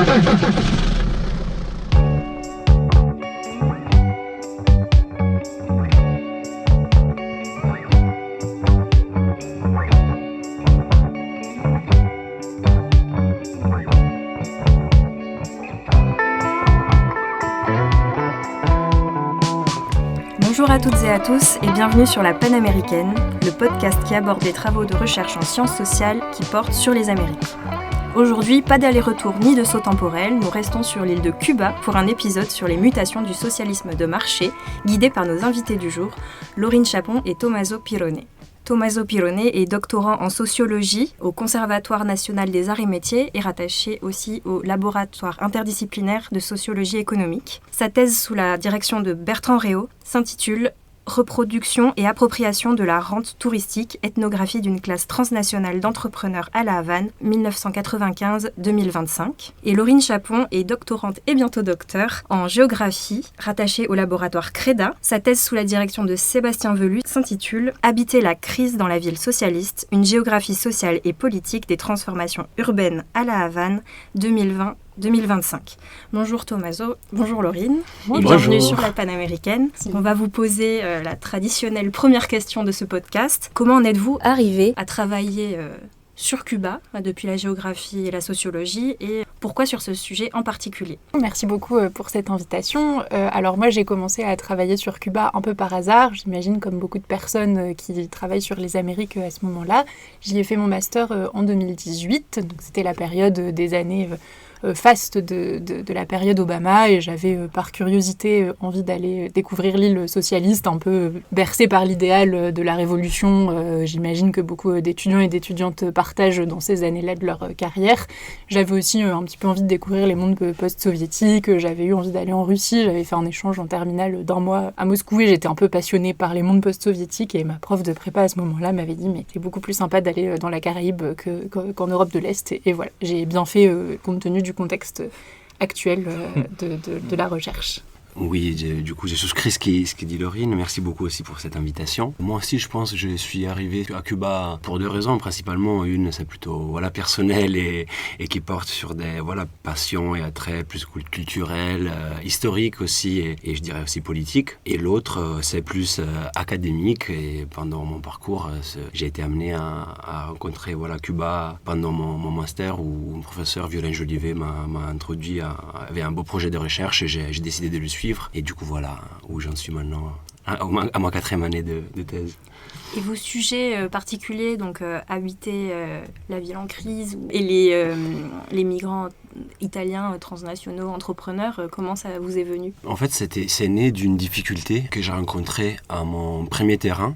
Bonjour à toutes et à tous et bienvenue sur la Panaméricaine, le podcast qui aborde des travaux de recherche en sciences sociales qui portent sur les Amériques. Aujourd'hui, pas d'aller-retour ni de saut temporel, nous restons sur l'île de Cuba pour un épisode sur les mutations du socialisme de marché, guidé par nos invités du jour, Laurine Chapon et Tommaso Pirone. Tommaso Pirone est doctorant en sociologie au Conservatoire national des arts et métiers et rattaché aussi au laboratoire interdisciplinaire de sociologie économique. Sa thèse sous la direction de Bertrand Réau s'intitule « Reproduction et appropriation de la rente touristique, ethnographie d'une classe transnationale d'entrepreneurs à La Havane, 1995-2025 ». Et Laurine Chapon est doctorante et bientôt docteur en géographie, rattachée au laboratoire CREDA. Sa thèse sous la direction de Sébastien Velu s'intitule « Habiter la crise dans la ville socialiste, une géographie sociale et politique des transformations urbaines à La Havane, 2020-2025 ». Bonjour Tommaso, bonjour Laurine, et bienvenue sur la Panaméricaine. On va vous poser la traditionnelle première question de ce podcast. Comment en êtes-vous arrivé à travailler sur Cuba, depuis la géographie et la sociologie, et pourquoi sur ce sujet en particulier ? Merci beaucoup pour cette invitation. Alors moi, j'ai commencé à travailler sur Cuba un peu par hasard, j'imagine comme beaucoup de personnes qui travaillent sur les Amériques à ce moment-là. J'y ai fait mon master en 2018, donc c'était la période des années faste de la période Obama, et j'avais par curiosité envie d'aller découvrir l'île socialiste, un peu bercée par l'idéal de la révolution. J'imagine que beaucoup d'étudiants et d'étudiantes partagent dans ces années-là de leur carrière. J'avais aussi un petit peu envie de découvrir les mondes post-soviétiques, j'avais eu envie d'aller en Russie, j'avais fait un échange en terminale d'1 mois à Moscou et j'étais un peu passionnée par les mondes post-soviétiques, et ma prof de prépa à ce moment-là m'avait dit mais c'est beaucoup plus sympa d'aller dans la Caraïbe qu'en Europe de l'Est, et voilà, j'ai bien fait compte tenu du contexte actuel de la recherche. Oui, du coup, j'ai souscrit ce qui dit Laurine. Merci beaucoup aussi pour cette invitation. Moi aussi, je pense que je suis arrivé à Cuba pour 2 raisons. Principalement, une, c'est plutôt personnelle et qui porte sur des passions et attraits plus culturels, historiques aussi, et je dirais aussi politiques. Et l'autre, c'est plus académique. Et pendant mon parcours, j'ai été amené à rencontrer Cuba pendant mon master, où un professeur, Violain Jolivet, m'a introduit avait un beau projet de recherche, et j'ai décidé de le suivre. Et du coup, voilà où j'en suis maintenant, à ma 4e année de thèse. Et vos sujets particuliers, donc habiter la ville en crise et les migrants italiens transnationaux, entrepreneurs, comment ça vous est venu ? En fait, c'est né d'une difficulté que j'ai rencontrée à mon premier terrain,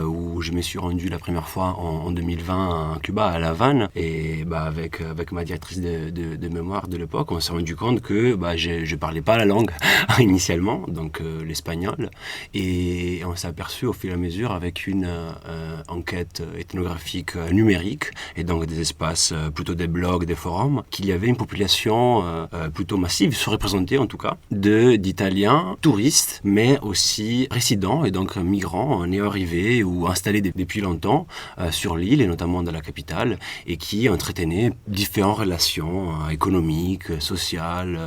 où je me suis rendu la première fois en 2020 à Cuba, à La Havane, et avec ma directrice de mémoire de l'époque, on s'est rendu compte que je parlais pas la langue initialement, donc l'espagnol, et on s'est aperçu au fil et à mesure avec une enquête ethnographique numérique, et donc des espaces, plutôt des blogs, des forums, qu'il y avait une population plutôt massive, sous-représentée en tout cas, d'Italiens touristes, mais aussi résidents et donc migrants néo-arrivés ou installés depuis longtemps sur l'île, et notamment dans la capitale, et qui entretenaient différentes relations économiques, sociales,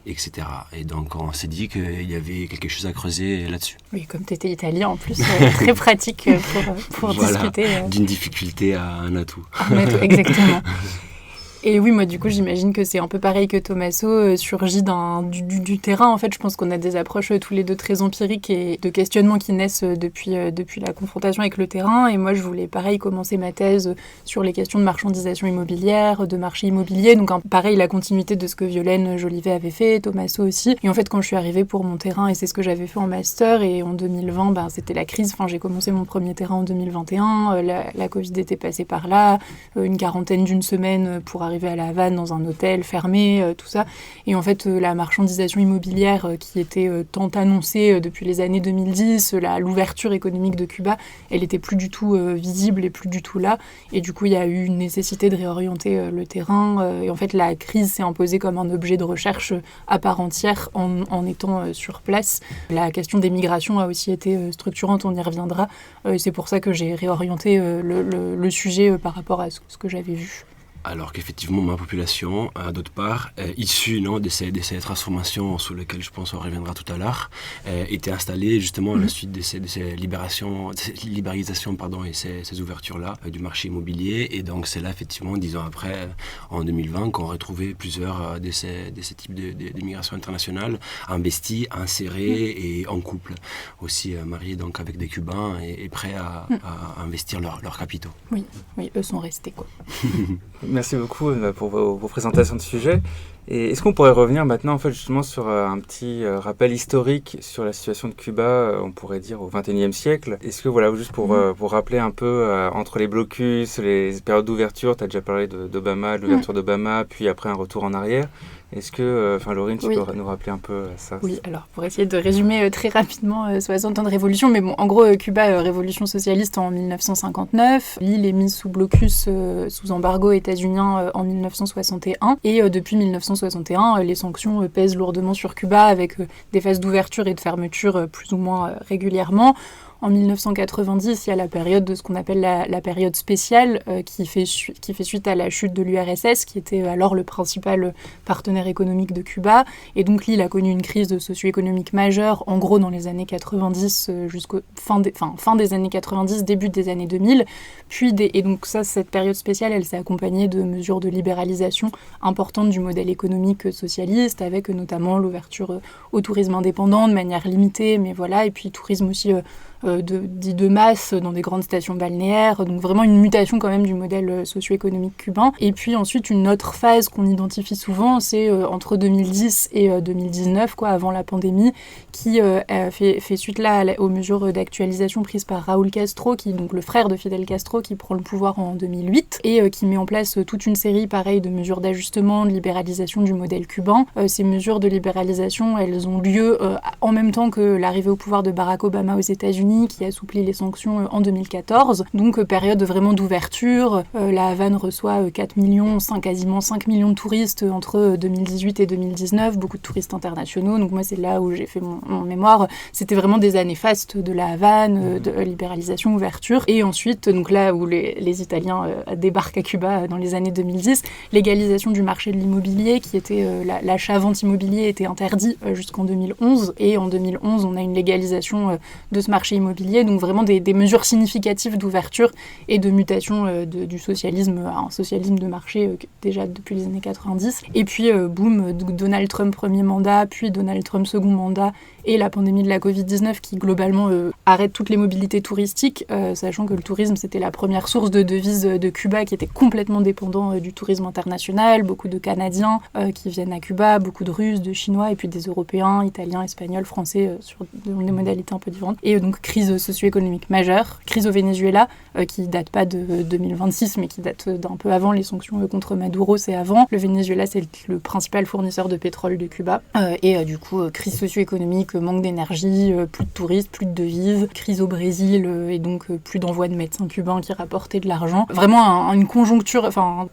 etc. Et donc on s'est dit qu'il y avait quelque chose à creuser là-dessus. Oui, comme tu étais italien en plus, très pratique pour discuter. D'une difficulté à un atout. Exactement. Et oui, moi, du coup, j'imagine que c'est un peu pareil que Tommaso, surgit du terrain. En fait, je pense qu'on a des approches tous les deux très empiriques et de questionnements qui naissent depuis la confrontation avec le terrain. Et moi, je voulais, pareil, commencer ma thèse sur les questions de marchandisation immobilière, de marché immobilier. Donc, pareil, la continuité de ce que Violaine Jolivet avait fait, Tommaso aussi. Et en fait, quand je suis arrivée pour mon terrain, et c'est ce que j'avais fait en master, et en 2020, c'était la crise. Enfin, j'ai commencé mon premier terrain en 2021. La Covid était passée par là. Une quarantaine d'une semaine pour arriver à La Havane dans un hôtel fermé, tout ça. Et en fait, la marchandisation immobilière qui était tant annoncée depuis les années 2010, l'ouverture économique de Cuba, elle était plus du tout visible et plus du tout là. Et du coup, il y a eu une nécessité de réorienter le terrain. Et en fait, la crise s'est imposée comme un objet de recherche à part entière en étant sur place. La question des migrations a aussi été structurante, on y reviendra. C'est pour ça que j'ai réorienté le sujet par rapport à ce que j'avais vu. Alors qu'effectivement, ma population, d'autre part, issue de ces transformations sur lesquelles je pense on reviendra tout à l'heure, était installée justement à la suite de ces libéralisations et ces ouvertures-là du marché immobilier. Et donc c'est là, effectivement, 10 ans après, en 2020, qu'on retrouvait plusieurs de ces types d'immigration internationale investis, insérés et en couple. Aussi mariés donc, avec des Cubains et prêts à investir leurs capitaux. Oui, eux sont restés, quoi. Merci beaucoup pour vos présentations de sujet. Et est-ce qu'on pourrait revenir maintenant en fait, justement sur un petit rappel historique sur la situation de Cuba, on pourrait dire au XXIe siècle. Est-ce que voilà, juste pour rappeler un peu entre les blocus, les périodes d'ouverture, tu as déjà parlé d'Obama, de l'ouverture d'Obama, puis après un retour en arrière. Est-ce que, Laurine, tu peux nous rappeler un peu ça? Oui, alors pour essayer de résumer très rapidement 60 ans de révolution, mais bon, en gros, Cuba, révolution socialiste en 1959, l'île est mise sous blocus, sous embargo états-unien en 1961, et depuis 1961, les sanctions pèsent lourdement sur Cuba avec des phases d'ouverture et de fermeture plus ou moins régulièrement. En 1990, il y a la période de ce qu'on appelle la période spéciale qui fait suite à la chute de l'URSS, qui était alors le principal partenaire économique de Cuba. Et donc l'île a connu une crise socio-économique majeure, en gros dans les années 90 jusqu'au fin des années 90, début des années 2000. Et donc cette période spéciale, elle s'est accompagnée de mesures de libéralisation importantes du modèle économique socialiste, avec notamment l'ouverture au tourisme indépendant de manière limitée, mais voilà, et puis tourisme aussi dit de masse dans des grandes stations balnéaires, donc vraiment une mutation quand même du modèle socio-économique cubain. Et puis ensuite une autre phase qu'on identifie souvent, c'est entre 2010 et 2019, avant la pandémie, qui fait suite là aux mesures d'actualisation prises par Raúl Castro, qui donc le frère de Fidel Castro, qui prend le pouvoir en 2008 et qui met en place toute une série pareil de mesures d'ajustement, de libéralisation du modèle cubain. Ces mesures de libéralisation, elles ont lieu en même temps que l'arrivée au pouvoir de Barack Obama aux États-Unis, qui assouplit les sanctions en 2014. Donc période vraiment d'ouverture. La Havane reçoit 4 millions, quasiment 5 millions de touristes entre 2018 et 2019, beaucoup de touristes internationaux. Donc moi c'est là où j'ai fait mon mémoire. C'était vraiment des années fastes de la Havane, de libéralisation, ouverture. Et ensuite, donc là où les Italiens débarquent à Cuba dans les années 2010, légalisation du marché de l'immobilier, qui était l'achat-vente immobilier était interdit jusqu'en 2011. Et en 2011, on a une légalisation de ce marché immobilier, donc vraiment des mesures significatives d'ouverture et de mutation du socialisme à un socialisme de marché déjà depuis les années 90. Et puis, boum, Donald Trump premier mandat, puis Donald Trump second mandat, et la pandémie de la Covid-19 qui globalement arrête toutes les mobilités touristiques, sachant que le tourisme c'était la première source de devises de Cuba qui était complètement dépendant du tourisme international, beaucoup de Canadiens qui viennent à Cuba, beaucoup de Russes, de Chinois et puis des Européens, Italiens, Espagnols, Français sur des modalités un peu différentes. Et donc crise socio-économique majeure, crise au Venezuela qui date pas de 2026 mais qui date d'un peu avant, les sanctions contre Maduro c'est avant. Le Venezuela c'est le principal fournisseur de pétrole de Cuba et du coup crise socio-économique, manque d'énergie, plus de touristes, plus de devises, crise au Brésil et donc plus d'envoi de médecins cubains qui rapportaient de l'argent. Vraiment une conjoncture,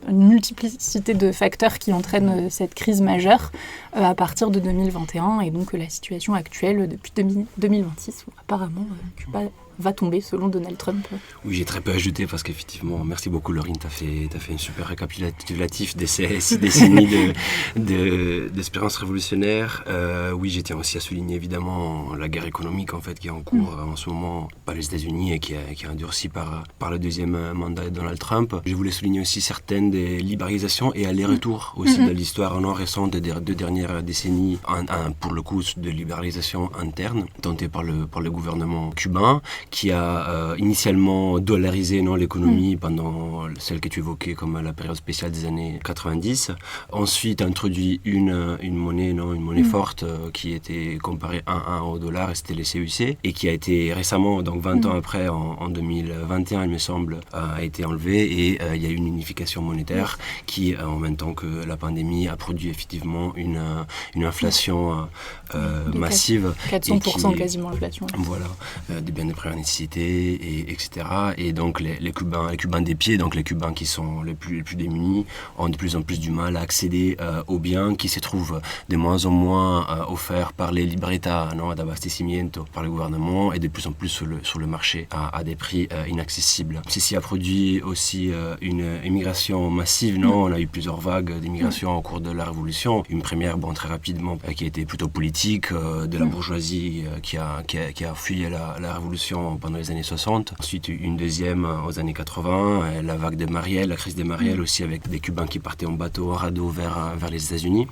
une multiplicité de facteurs qui entraînent cette crise majeure à partir de 2021 et donc la situation actuelle depuis 2026 où apparemment Cuba va tomber selon Donald Trump. Oui, j'ai très peu ajouté parce qu'effectivement, merci beaucoup Laurine, t'as fait un super récapitulatif de ces 6 décennies d'espérance révolutionnaire. Oui, je tiens aussi à souligner évidemment la guerre économique en fait qui est en cours en ce moment par les États-Unis et qui est endurcie par le deuxième mandat de Donald Trump. Je voulais souligner aussi certaines des libéralisations et allers-retours aussi de l'histoire non récente des 2 dernières décennies, pour le coup de libéralisation interne tentée par le gouvernement cubain, qui a initialement dollarisé l'économie pendant celle que tu évoquais comme la période spéciale des années 90. Ensuite, introduit une monnaie forte qui était comparée 1 au dollar, et c'était les CUC, et qui a été récemment, donc 20 ans après, en 2021, il me semble, a été enlevée, et il y a eu une unification monétaire qui, en même temps que la pandémie, a produit effectivement une inflation massive. 400% quasiment l'inflation. Voilà, des biens de première nécessité, etc. Et donc les Cubains des pieds, donc les Cubains qui sont les plus démunis, ont de plus en plus du mal à accéder aux biens qui se trouvent de moins en moins offerts par les libretas d'abastecimiento par le gouvernement et de plus en plus sur le marché à des prix inaccessibles. Ceci a produit aussi une immigration massive. On a eu plusieurs vagues d'immigration au cours de la Révolution. Une première, très rapidement, qui a été plutôt politique, de la bourgeoisie qui a fui la Révolution pendant les années 60. Ensuite, une deuxième aux années 80, la vague de Mariel, la crise de Mariel aussi, avec des Cubains qui partaient en bateau, en radeau vers les États-Unis.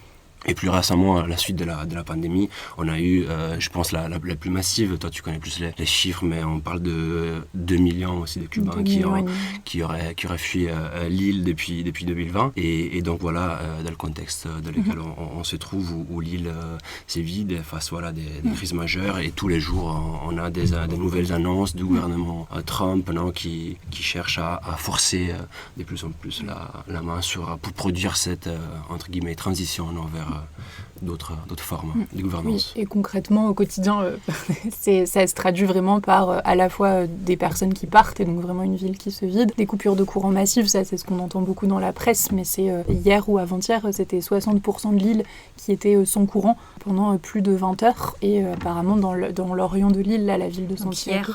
Et plus récemment, à la suite de la pandémie, on a eu, je pense, la plus massive. Toi, tu connais plus les chiffres, mais on parle de 2 millions aussi de Cubains qui auraient fui l'île depuis 2020. Et donc voilà, dans le contexte dans lequel on se trouve, où l'île c'est vide face des crises majeures. Et tous les jours, on a des nouvelles annonces du gouvernement Trump qui cherche à forcer de plus en plus la main pour produire cette, entre guillemets, transition vers d'autres formes de gouvernance. Oui, et concrètement, au quotidien, ça se traduit vraiment par à la fois des personnes qui partent, et donc vraiment une ville qui se vide, des coupures de courant massives, ça c'est ce qu'on entend beaucoup dans la presse, mais c'est hier ou avant-hier, c'était 60% de l'île qui était sans courant pendant plus de 20 heures, et apparemment dans l'orient de l'île, là, la ville de Santiago...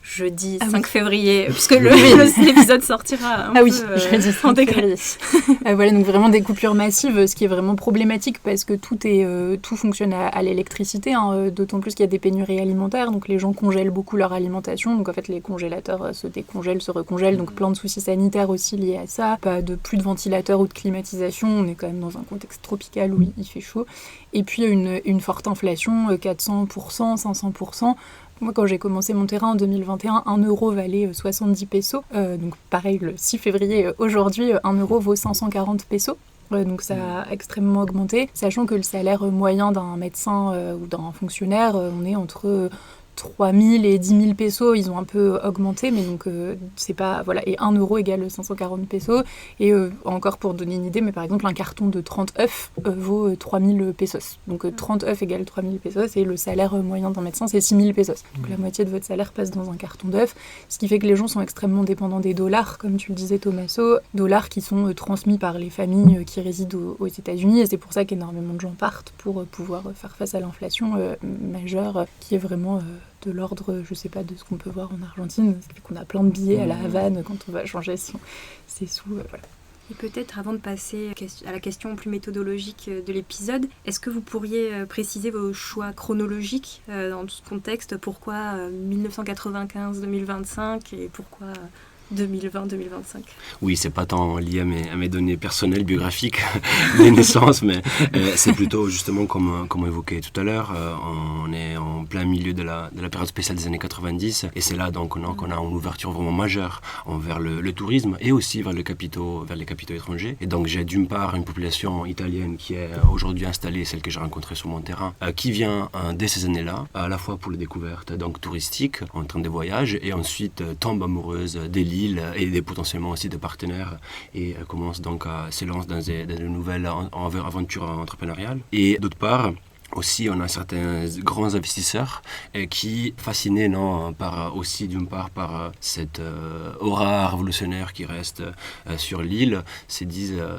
Jeudi 5 février, puisque l'épisode sortira jeudi 5 février. Voilà, donc vraiment des coupures massives, ce qui est vraiment problématique parce que tout fonctionne à l'électricité, d'autant plus qu'il y a des pénuries alimentaires, donc les gens congèlent beaucoup leur alimentation, donc en fait les congélateurs se décongèlent, se recongèlent, donc plein de soucis sanitaires aussi liés à ça, plus de ventilateurs ou de climatisation, on est quand même dans un contexte tropical où il fait chaud, et puis une forte inflation, 400%, 500%. Moi, quand j'ai commencé mon terrain en 2021, 1 euro valait 70 pesos. Donc pareil, le 6 février, aujourd'hui, 1 euro vaut 540 pesos. Donc ça a extrêmement augmenté, sachant que le salaire moyen d'un médecin ou d'un fonctionnaire, on est entre 3 000 et 10 000 pesos, ils ont un peu augmenté, mais donc c'est pas... Voilà, et 1 euro égale 540 pesos, et encore pour donner une idée, mais par exemple un carton de 30 œufs vaut 3 000 pesos. Donc 30 œufs égale 3 000 pesos, et le salaire moyen d'un médecin c'est 6 000 pesos. Donc la moitié de votre salaire passe dans un carton d'œufs, ce qui fait que les gens sont extrêmement dépendants des dollars, comme tu le disais Tommaso, dollars qui sont transmis par les familles qui résident aux États-Unis, et c'est pour ça qu'énormément de gens partent pour pouvoir faire face à l'inflation majeure, qui est vraiment... de l'ordre, je sais pas, de ce qu'on peut voir en Argentine, ce qui fait qu'on a plein de billets à la Havane quand on va changer ses sous, voilà. Et peut-être avant de passer à la question plus méthodologique de l'épisode, est-ce que vous pourriez préciser vos choix chronologiques dans ce contexte? Pourquoi 1995-2025 et pourquoi 2020-2025? Oui, c'est pas tant lié à mes données personnelles, biographiques, des naissances, mais c'est plutôt justement comme évoqué tout à l'heure, on est en plein milieu de la période spéciale des années 90, et c'est là donc qu'on a une ouverture vraiment majeure envers le tourisme et aussi vers les capitaux étrangers. Et donc j'ai d'une part une population italienne qui est aujourd'hui installée, celle que j'ai rencontrée sur mon terrain, qui vient dès ces années-là, à la fois pour les découvertes donc touristiques, en train de voyage, et ensuite tombe amoureuse des l'île et potentiellement aussi de partenaires et commence donc à se lancer dans de nouvelles aventures entrepreneuriales. Et d'autre part, aussi, on a certains grands investisseurs qui, fascinés d'une part par cette aura révolutionnaire qui reste sur l'île,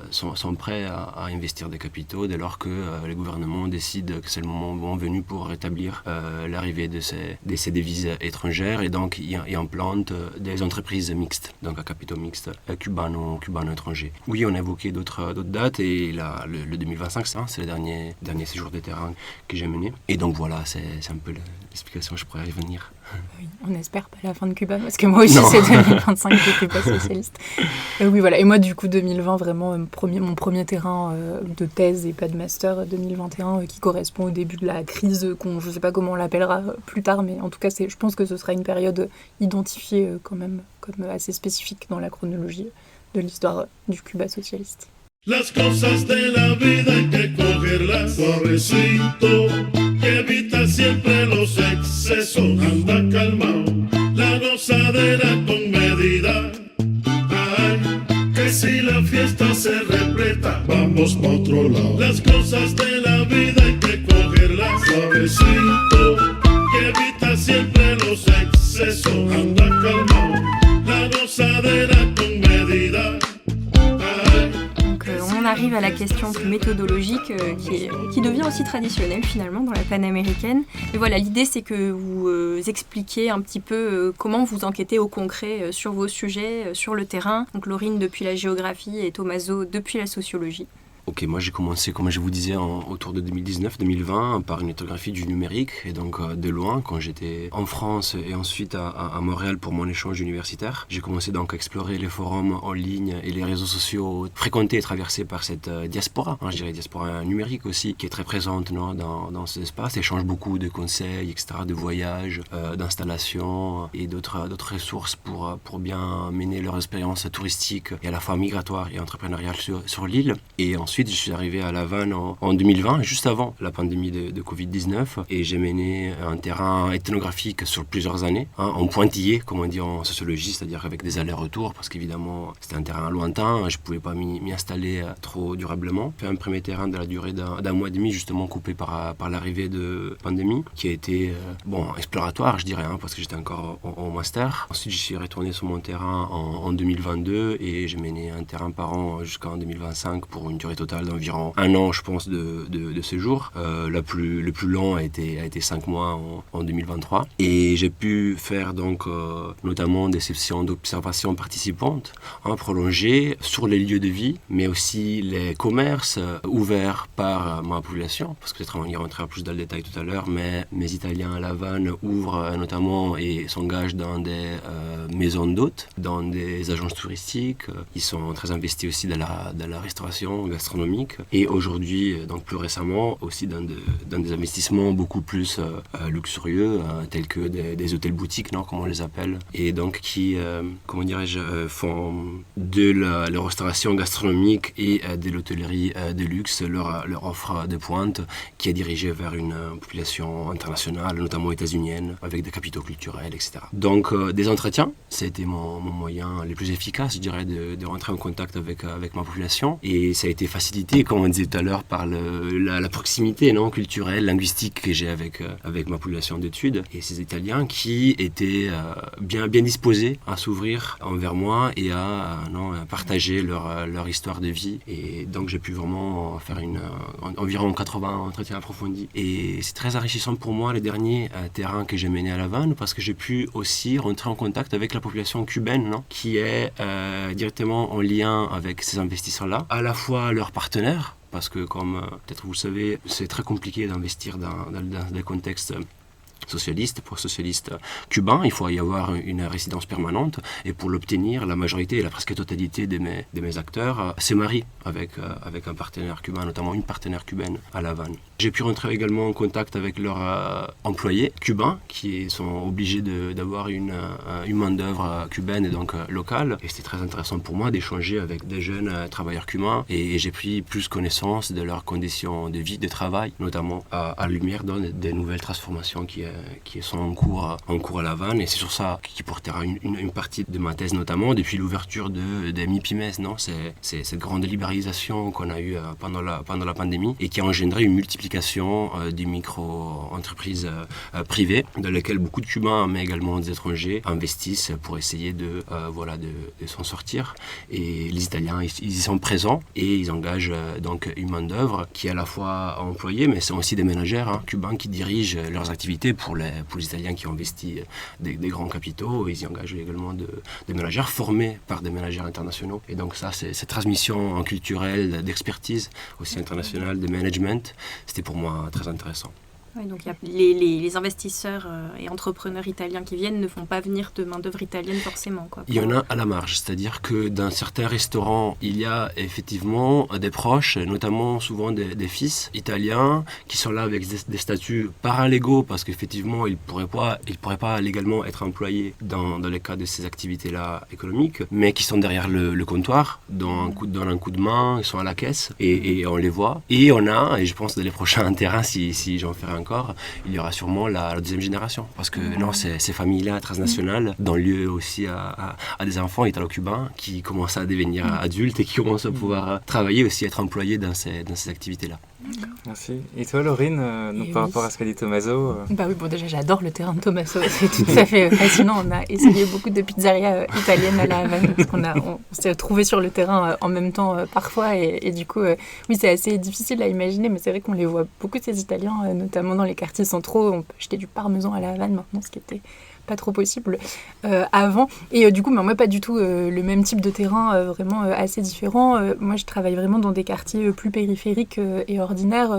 sont prêts à investir des capitaux dès lors que les gouvernements décident que c'est le moment venu pour rétablir l'arrivée de ces devises étrangères, et donc y implantent des entreprises mixtes, donc à capitaux mixtes, cubano-étrangers. Oui, on a évoqué d'autres dates, et là, le 2025, c'est le dernier séjour de terrain que j'ai mené. Et donc voilà, c'est un peu l'explication, je pourrais y revenir. Oui, on espère pas la fin de Cuba, parce que moi aussi c'est 2025 que Cuba socialiste. Oui, voilà. Et moi du coup 2020, vraiment mon premier terrain de thèse et pas de master 2021 qui correspond au début de la crise, je sais pas comment on l'appellera plus tard, mais en tout cas je pense que ce sera une période identifiée quand même comme assez spécifique dans la chronologie de l'histoire du Cuba socialiste. Las cosas de la vida hay que cogerlas suavecito, que evita siempre los excesos, anda calmao, la gozadera con medida, ay, que si la fiesta se repleta, vamos pa' otro lado. Las cosas de la vida hay que cogerlas suavecito, que evita siempre los excesos. exceso, anda calmao, la gozadera con medida. On arrive à la question plus méthodologique qui devient aussi traditionnelle finalement dans la panaméricaine. Et voilà, l'idée c'est que vous expliquiez un petit peu comment vous enquêtez au concret sur vos sujets, sur le terrain. Donc Laurine depuis la géographie et Tommaso depuis la sociologie. Ok, moi j'ai commencé, comme je vous disais, autour de 2019-2020 par une éthographie du numérique. Et donc de loin, quand j'étais en France et ensuite à Montréal pour mon échange universitaire, j'ai commencé donc à explorer les forums en ligne et les réseaux sociaux fréquentés et traversés par cette diaspora, je dirais diaspora numérique aussi, qui est très présente dans cet espace, échange beaucoup de conseils, etc., de voyages, d'installations et d'autres ressources pour bien mener leur expérience touristique et à la fois migratoire et entrepreneuriale sur l'île. Et ensuite, je suis arrivé à La Havane en 2020, juste avant la pandémie de Covid-19, et j'ai mené un terrain ethnographique sur plusieurs années, en pointillé, comme on dit en sociologie, c'est-à-dire avec des allers-retours, parce qu'évidemment, c'était un terrain lointain, je ne pouvais pas m'y installer trop durablement. J'ai fait un premier terrain de la durée d'un mois et demi, justement coupé par l'arrivée de pandémie, qui a été exploratoire, je dirais, parce que j'étais encore en master. Ensuite, je suis retourné sur mon terrain en 2022, et j'ai mené un terrain par an jusqu'en 2025 pour une durée totale d'environ 1 an, je pense, de séjour. Le plus long a été 5 mois en 2023. Et j'ai pu faire donc notamment des sessions d'observation participantes prolongées sur les lieux de vie, mais aussi les commerces ouverts par ma population, parce que peut-être on y rentrera plus dans le détail tout à l'heure, mais mes Italiens à La Havane ouvrent notamment et s'engagent dans des maisons d'hôtes, dans des agences touristiques. Ils sont très investis aussi dans la restauration gastronomique. Et aujourd'hui, donc plus récemment, aussi dans des investissements beaucoup plus luxurieux, tels que des hôtels boutiques, comme on les appelle, et donc qui, font de la restauration gastronomique et de l'hôtellerie de luxe leur offre de pointe, qui est dirigée vers une population internationale, notamment états-unienne, avec des capitaux culturels, etc. Donc des entretiens, ça a été mon moyen le plus efficace, je dirais, de rentrer en contact avec ma population, et ça a été facilité, comme on disait tout à l'heure, par la proximité culturelle, linguistique que j'ai avec ma population d'études, et ces Italiens qui étaient bien disposés à s'ouvrir envers moi et à partager leur histoire de vie. Et donc j'ai pu vraiment faire environ 80 entretiens approfondis. Et c'est très enrichissant pour moi les derniers terrains que j'ai menés à La Havane, parce que j'ai pu aussi rentrer en contact avec la population cubaine, qui est directement en lien avec ces investisseurs-là, à la fois leurs partenaires, parce que comme peut-être vous le savez, c'est très compliqué d'investir dans des contextes socialiste, pour socialiste cubain, il faut y avoir une résidence permanente, et pour l'obtenir, la majorité et la presque totalité de mes acteurs se marient avec un partenaire cubain, notamment une partenaire cubaine à La Havane. J'ai pu rentrer également en contact avec leurs employés cubains qui sont obligés d'avoir une main-d'œuvre cubaine et donc locale, et c'était très intéressant pour moi d'échanger avec des jeunes travailleurs cubains, et j'ai pris plus connaissance de leurs conditions de vie, de travail, notamment à la lumière des nouvelles transformations qui sont en cours à La Havane, et c'est sur ça qui portera une partie de ma thèse, notamment depuis l'ouverture des MIPYMES, c'est cette grande libéralisation qu'on a eue pendant la pandémie, et qui a engendré une multiplication des micro-entreprises privées, dans lesquelles beaucoup de Cubains, mais également des étrangers, investissent pour essayer de s'en sortir. Et les Italiens, ils y sont présents, et ils engagent donc une main-d'œuvre qui est à la fois employée, mais c'est aussi des ménagères cubains qui dirigent leurs activités pour les Italiens qui ont investi des grands capitaux. Ils y engagent également des ménagères formés par des ménagères internationaux. Et donc ça, c'est cette transmission culturelle, d'expertise, aussi internationale, de management, c'était pour moi très intéressant. Oui, donc les investisseurs et entrepreneurs italiens qui viennent ne font pas venir de main-d'œuvre italienne forcément, quoi. Il y en a à la marge, c'est-à-dire que dans certains restaurants, il y a effectivement des proches, notamment souvent des fils italiens, qui sont là avec des statuts paralégaux, parce qu'effectivement, ils pourraient pas légalement être employés dans le cadre de ces activités-là économiques, mais qui sont derrière le comptoir, donnent un coup de main, ils sont à la caisse, et on les voit. Et on a, et je pense dans les prochains terrains, si j'en ferai encore, il y aura sûrement la deuxième génération. Parce que non, ces familles-là transnationales donnent lieu aussi à des enfants italo-cubains qui commencent à devenir adultes et qui commencent à pouvoir travailler aussi, être employés dans ces activités-là. Merci. Et toi, Laurine, par rapport à ce qu'a dit Tommaso Bah oui, bon, déjà, j'adore le terrain de Tommaso. C'est tout à fait fascinant. On a essayé beaucoup de pizzerias italiennes à La Havane, parce on s'est retrouvés sur le terrain en même temps parfois. Et du coup, oui, c'est assez difficile à imaginer, mais c'est vrai qu'on les voit beaucoup, ces Italiens, notamment dans les quartiers centraux. On peut acheter du parmesan à La Havane maintenant, ce qui était pas trop possible avant. Et du coup, moi, pas du tout le même type de terrain, vraiment assez différent. Moi, je travaille vraiment dans des quartiers plus périphériques et ordinaires.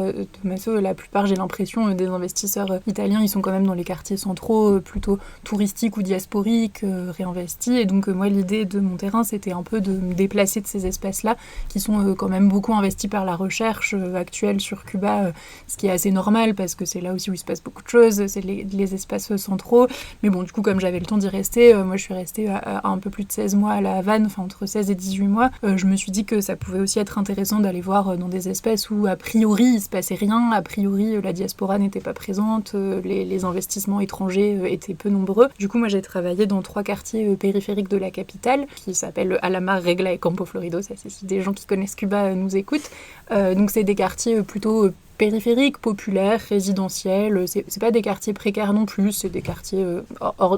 Tommaso, la plupart, j'ai l'impression, des investisseurs italiens, ils sont quand même dans les quartiers centraux, plutôt touristiques ou diasporiques, réinvestis. Et donc, moi, l'idée de mon terrain, c'était un peu de me déplacer de ces espaces-là, qui sont quand même beaucoup investis par la recherche actuelle sur Cuba, ce qui est assez normal, parce que c'est là aussi où il se passe beaucoup de choses, c'est les espaces centraux. Mais bon, du coup, comme j'avais le temps d'y rester, moi je suis restée à un peu plus de 16 mois à La Havane, enfin entre 16 et 18 mois, je me suis dit que ça pouvait aussi être intéressant d'aller voir dans des espaces où a priori il se passait rien, a priori la diaspora n'était pas présente, les investissements étrangers étaient peu nombreux. Du coup, moi j'ai travaillé dans 3 quartiers périphériques de la capitale, qui s'appellent Alamar, Regla et Campo Florido, ça c'est si des gens qui connaissent Cuba nous écoutent. Donc c'est des quartiers plutôt périphériques, populaires, résidentiels. C'est pas des quartiers précaires non plus, c'est des quartiers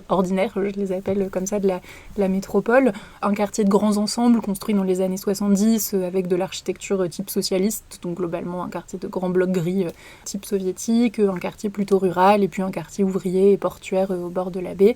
ordinaires, je les appelle comme ça, de la métropole. Un quartier de grands ensembles construit dans les années 70 avec de l'architecture type socialiste, donc globalement un quartier de grands blocs gris type soviétique, un quartier plutôt rural et puis un quartier ouvrier et portuaire au bord de la baie.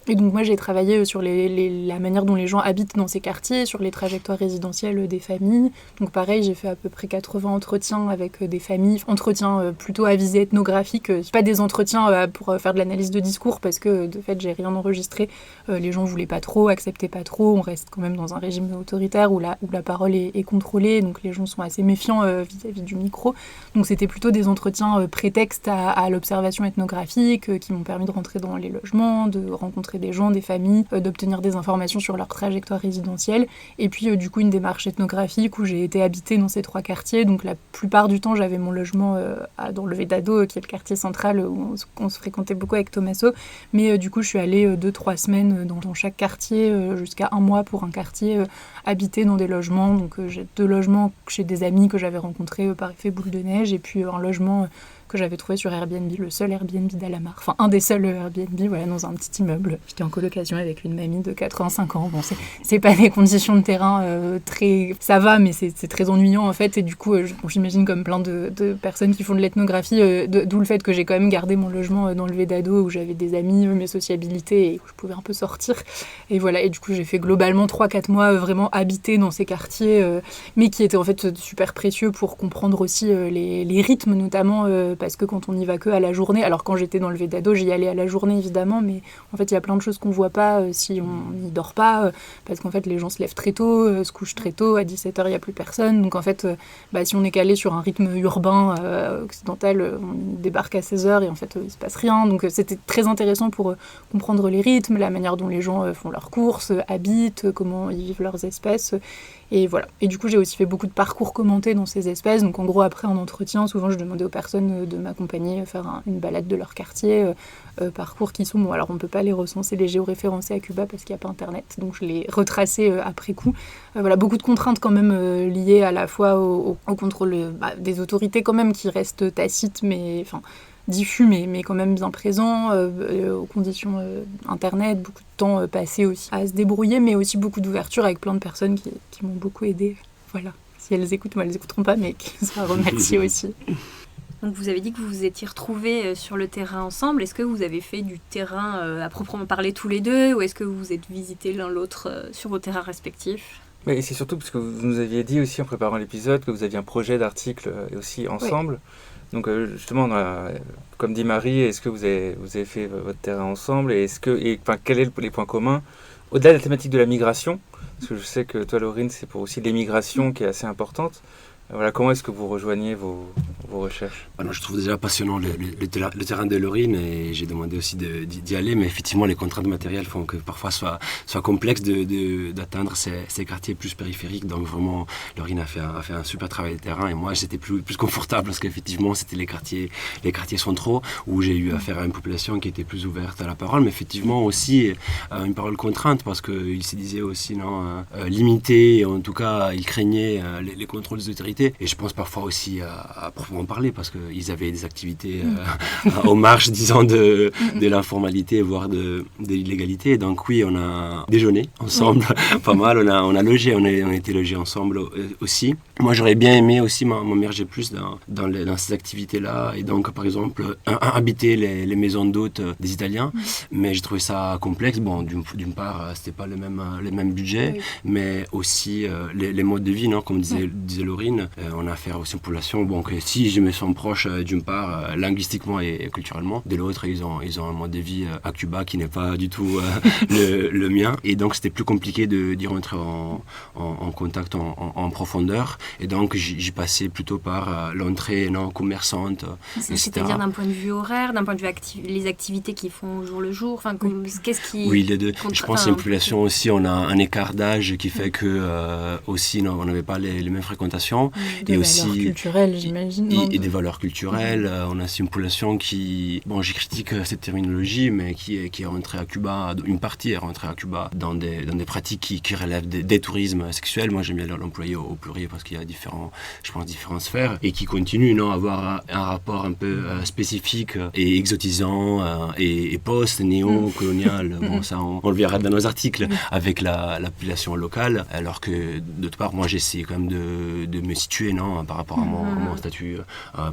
Et donc moi j'ai travaillé sur la manière dont les gens habitent dans ces quartiers, sur les trajectoires résidentielles des familles. Donc pareil, j'ai fait à peu près 80 entretiens avec des familles, entretiens plutôt à visée ethnographique, pas des entretiens pour faire de l'analyse de discours parce que de fait j'ai rien enregistré, les gens voulaient pas trop, acceptaient pas trop, on reste quand même dans un régime autoritaire où la parole est contrôlée, donc les gens sont assez méfiants vis-à-vis du micro. Donc c'était plutôt des entretiens prétextes à l'observation ethnographique qui m'ont permis de rentrer dans les logements, de rencontrer des gens, des familles, d'obtenir des informations sur leur trajectoire résidentielle. Et puis du coup une démarche ethnographique où j'ai été habitée dans ces 3 quartiers. Donc la plupart du temps j'avais mon logement dans le Vedado, qui est le quartier central où on se fréquentait beaucoup avec Tommaso. Mais du coup je suis allée 2-3 semaines dans chaque quartier, jusqu'à 1 mois pour un quartier habité dans des logements. Donc j'ai 2 logements chez des amis que j'avais rencontrés par effet boule de neige, et puis un logement que j'avais trouvé sur Airbnb, le seul Airbnb d'Alamar. Enfin, un des seuls Airbnb, voilà, dans un petit immeuble. J'étais en colocation avec une mamie de 85 ans. Bon, c'est pas des conditions de terrain très... Ça va, mais c'est très ennuyant, en fait. Et du coup, j'imagine comme plein de personnes qui font de l'ethnographie, d'où le fait que j'ai quand même gardé mon logement dans le Vedado, où j'avais des amis, mes sociabilités, et où je pouvais un peu sortir. Et voilà, et du coup, j'ai fait globalement 3-4 mois vraiment habité dans ces quartiers, mais qui étaient en fait super précieux pour comprendre aussi les rythmes, notamment... parce que quand on y va que à la journée, alors quand j'étais dans le Vedado, j'y allais à la journée évidemment, mais en fait il y a plein de choses qu'on voit pas si on n'y dort pas, parce qu'en fait les gens se lèvent très tôt, se couchent très tôt, à 17h il n'y a plus personne, donc en fait si on est calé sur un rythme urbain occidental, on débarque à 16h et en fait il se passe rien, donc c'était très intéressant pour comprendre les rythmes, la manière dont les gens font leurs courses, habitent, comment ils vivent leurs espèces. Et voilà. Et du coup, j'ai aussi fait beaucoup de parcours commentés dans ces espèces. Donc en gros, après un entretien, souvent je demandais aux personnes de m'accompagner, faire une balade de leur quartier, parcours qui sont... Bon, alors on ne peut pas les recenser, les géoréférencer à Cuba parce qu'il n'y a pas Internet. Donc je les retracais après coup. Voilà, beaucoup de contraintes quand même liées à la fois au contrôle des autorités quand même qui restent tacites, mais... Enfin, diffus mais quand même bien présent, aux conditions internet, beaucoup de temps passé aussi à se débrouiller, mais aussi beaucoup d'ouverture avec plein de personnes qui m'ont beaucoup aidée. Voilà, si elles écoutent, moi elles écouteront pas, mais qui soient remerciées aussi. Donc vous avez dit que vous vous étiez retrouvés sur le terrain ensemble. Est-ce que vous avez fait du terrain à proprement parler tous les deux, ou est-ce que vous vous êtes visités l'un l'autre sur vos terrains respectifs ? Et c'est surtout parce que vous nous aviez dit aussi en préparant l'épisode que vous aviez un projet d'article aussi ensemble. Oui. Donc justement, comme dit Marie, est-ce que vous avez fait votre terrain ensemble et quels sont les points communs au-delà de la thématique de la migration, parce que je sais que toi, Laurine, c'est pour aussi l'immigration qui est assez importante. Voilà, comment est-ce que vous rejoignez vos recherches? Alors, je trouve déjà passionnant le terrain de l'Aurine et j'ai demandé aussi d'y aller, mais effectivement les contraintes matérielles font que parfois soit complexe d'atteindre ces quartiers plus périphériques. Donc vraiment, l'Aurine a fait un super travail de terrain et moi j'étais plus confortable parce qu'effectivement c'était les quartiers centraux où j'ai eu affaire à une population qui était plus ouverte à la parole, mais effectivement aussi une parole contrainte parce qu'il se disait aussi limité, en tout cas il craignait les contrôles des autorités. Et je pense parfois aussi à proprement parler parce qu'ils avaient des activités aux marges, disons, de l'informalité, voire de l'illégalité. Donc oui, on a déjeuné ensemble, pas mal, on a logé, on était logés ensemble aussi. Moi, j'aurais bien aimé aussi m'immerger plus dans ces activités-là et donc, par exemple, habiter les maisons d'hôtes des Italiens, mais j'ai trouvé ça complexe. Bon, d'une part, c'était pas les mêmes budgets, mais aussi les modes de vie, non, comme disait Laurine. On a affaire aussi à une population que si je me sens proche d'une part linguistiquement et culturellement, de l'autre ils ont un mode de vie à Cuba qui n'est pas du tout le mien et donc c'était plus compliqué d'y rentrer en contact en profondeur et donc j'y passais plutôt par l'entrée commerçante. C'est-à-dire d'un point de vue horaire, d'un point de vue les activités qu'ils font au jour le jour, qu'est-ce qui... Oui, les deux. Je pense que c'est une population aussi, on a un écart d'âge qui fait que aussi on n'avait pas les mêmes fréquentations. Des valeurs culturelles, j'imagine. Et des valeurs culturelles. On a aussi une population qui... Bon, j'ai critique cette terminologie, mais qui est rentrée à Cuba, une partie est rentrée à Cuba dans des pratiques qui relèvent des tourismes sexuels. Moi, j'aime bien l'employer au pluriel parce qu'il y a différentes sphères et qui continuent à avoir un rapport un peu spécifique et exotisant et post-néo-colonial. Bon, ça, on le verra dans nos articles avec la population locale, alors que d'autre part, moi, j'essaie quand même de me situer par rapport à mon statut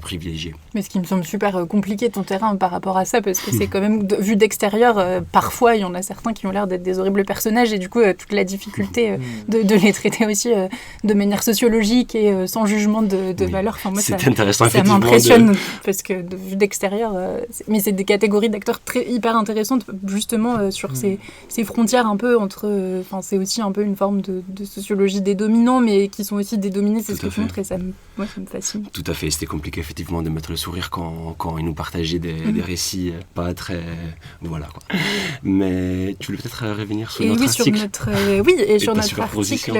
privilégié. Mais ce qui me semble super compliqué ton terrain par rapport à ça, parce que c'est quand même, vu d'extérieur, parfois il y en a certains qui ont l'air d'être des horribles personnages et du coup toute la difficulté de les traiter aussi de manière sociologique et sans jugement de valeur. Enfin, moi, c'est intéressant, ça m'impressionne parce que vu d'extérieur, mais c'est des catégories d'acteurs hyper intéressantes justement sur ces frontières un peu entre, c'est aussi un peu une forme de sociologie des dominants, mais qui sont aussi des dominés, c'est ce que tu montres et ça me fascine. Tout à fait, c'était compliqué effectivement de mettre le sourire quand ils nous partageaient des récits pas très... Voilà quoi. Mais tu voulais peut-être revenir sur notre article sur notre article,